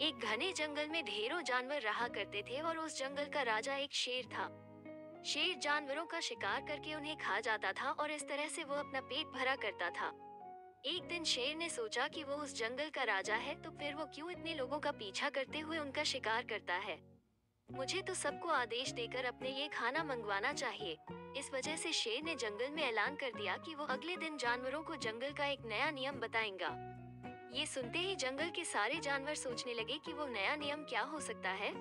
एक घने जंगल में ढेरों जानवर रहा करते थे और उस जंगल का राजा एक शेर था। शेर जानवरों का शिकार करके उन्हें खा जाता था और इस तरह से वो अपना पेट भरा करता था। एक दिन शेर ने सोचा कि वो उस जंगल का राजा है तो फिर वो क्यों इतने लोगों का पीछा करते हुए उनका शिकार करता है। मुझे तो सबको आदेश देकर अपने लिए खाना मंगवाना चाहिए। इस वजह से शेर ने जंगल में ऐलान कर दिया कि वो अगले दिन जानवरों को जंगल का एक नया नियम बताएगा। ये सुनते ही जंगल के सारे जानवर सोचने लगे कि वो नया नियम क्या हो सकता है।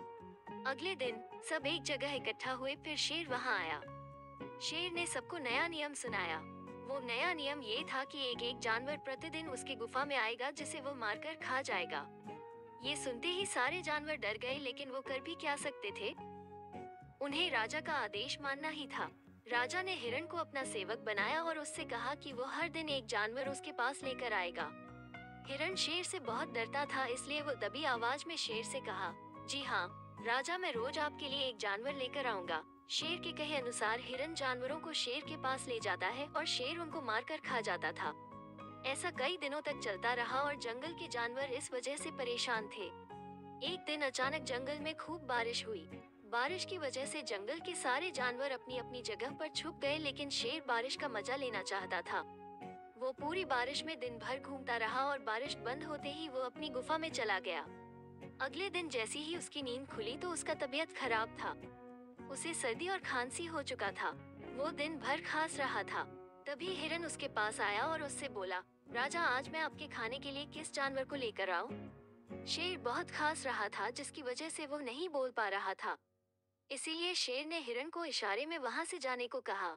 अगले दिन सब एक जगह इकट्ठा हुए, फिर शेर वहां आया। शेर ने सबको नया नियम सुनाया। वो नया नियम ये था कि एक एक जानवर प्रतिदिन उसकी गुफा में आएगा जिसे वो मारकर खा जाएगा। ये सुनते ही सारे जानवर डर गए, लेकिन वो कर भी क्या सकते थे। उन्हें राजा का आदेश मानना ही था। राजा ने हिरण को अपना सेवक बनाया और उससे कहा कि वो हर दिन एक जानवर उसके पास लेकर आएगा। हिरण शेर से बहुत डरता था, इसलिए वो दबी आवाज में शेर से कहा, जी हाँ राजा, मैं रोज आपके लिए एक जानवर लेकर आऊंगा। शेर के कहे अनुसार हिरण जानवरों को शेर के पास ले जाता है और शेर उनको मारकर खा जाता था। ऐसा कई दिनों तक चलता रहा और जंगल के जानवर इस वजह से परेशान थे। एक दिन अचानक जंगल में खूब बारिश हुई। बारिश की वजह से जंगल के सारे जानवर अपनी अपनी जगह पर छुप गए, लेकिन शेर बारिश का मजा लेना चाहता था। वो पूरी बारिश में दिन भर घूमता रहा और बारिश बंद होते ही वो अपनी गुफा में चला गया। अगले दिन जैसे ही उसकी नींद खुली तो उसका तबीयत खराब था। उसे सर्दी और खांसी हो चुका था। वो दिन भर खांस रहा था। तभी हिरन उसके पास आया और उससे बोला, राजा, आज मैं आपके खाने के लिए किस जानवर को लेकर आऊं? शेर बहुत खांस रहा था, जिसकी वजह से वो नहीं बोल पा रहा था। इसीलिए शेर ने हिरन को इशारे में वहां से जाने को कहा।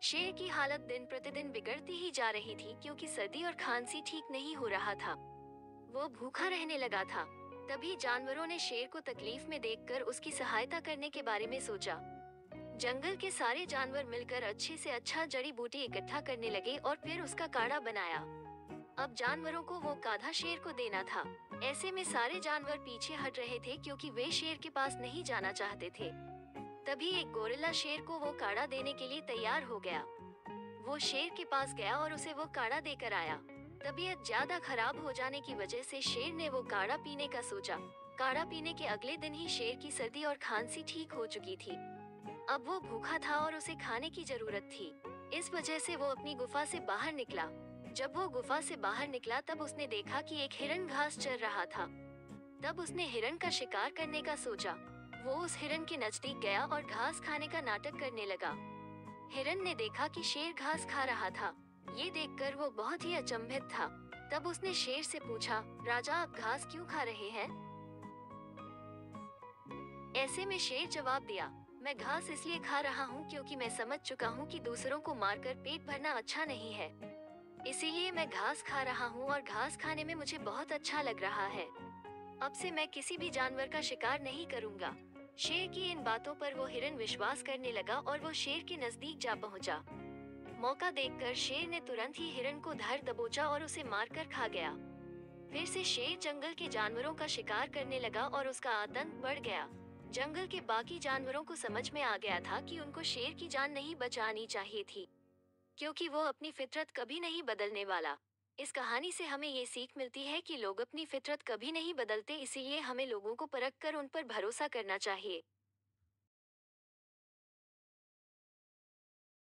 शेर की हालत दिन प्रतिदिन बिगड़ती ही जा रही थी, क्योंकि सर्दी और खांसी ठीक नहीं हो रहा था। वो भूखा रहने लगा था। तभी जानवरों ने शेर को तकलीफ में देखकर उसकी सहायता करने के बारे में सोचा। जंगल के सारे जानवर मिलकर अच्छे से अच्छा जड़ी बूटी इकट्ठा करने लगे और फिर उसका काढ़ा बनाया। अब जानवरों को वो काढ़ा शेर को देना था। ऐसे में सारे जानवर पीछे हट रहे थे, क्योंकि वे शेर के पास नहीं जाना चाहते थे। तभी एक गोरिल्ला शेर को वो काढ़ा देने के लिए तैयार हो गया। वो शेर के पास गया और उसे वो काढ़ा देकर आया। तबीयत ज्यादा खराब हो जाने की वजह से शेर ने वो काढ़ा पीने का सोचा। काढ़ा पीने के अगले दिन ही शेर की सर्दी और खांसी ठीक हो चुकी थी। अब वो भूखा था और उसे खाने की जरूरत थी। इस वजह से वो अपनी गुफा से बाहर निकला। जब वो गुफा से बाहर निकला तब उसने देखा कि एक हिरन घास चर रहा था। तब उसने हिरन का शिकार करने का सोचा। वो उस हिरन के नजदीक गया और घास खाने का नाटक करने लगा। हिरन ने देखा कि शेर घास खा रहा था। ये देखकर वो बहुत ही अचंभित था। तब उसने शेर से पूछा, राजा, आप घास क्यों खा रहे हैं? ऐसे में शेर जवाब दिया, मैं घास इसलिए खा रहा हूँ क्योंकि मैं समझ चुका हूँ कि दूसरों को मारकर पेट भरना अच्छा नहीं है। इसीलिए मैं घास खा रहा हूँ और घास खाने में मुझे बहुत अच्छा लग रहा है। अब से मैं किसी भी जानवर का शिकार नहीं करूँगा। शेर की इन बातों पर वो हिरन विश्वास करने लगा और वो शेर के नजदीक जा पहुँचा। मौका देखकर शेर ने तुरंत ही हिरन को धर दबोचा और उसे मारकर खा गया। फिर से शेर जंगल के जानवरों का शिकार करने लगा और उसका आतंक बढ़ गया। जंगल के बाकी जानवरों को समझ में आ गया था कि उनको शेर की जान नहीं बचानी चाहिए थी, क्योंकि वो अपनी फितरत कभी नहीं बदलने वाला। इस कहानी से हमें ये सीख मिलती है कि लोग अपनी फितरत कभी नहीं बदलते, इसीलिए हमें लोगों को परख कर उन पर भरोसा करना चाहिए।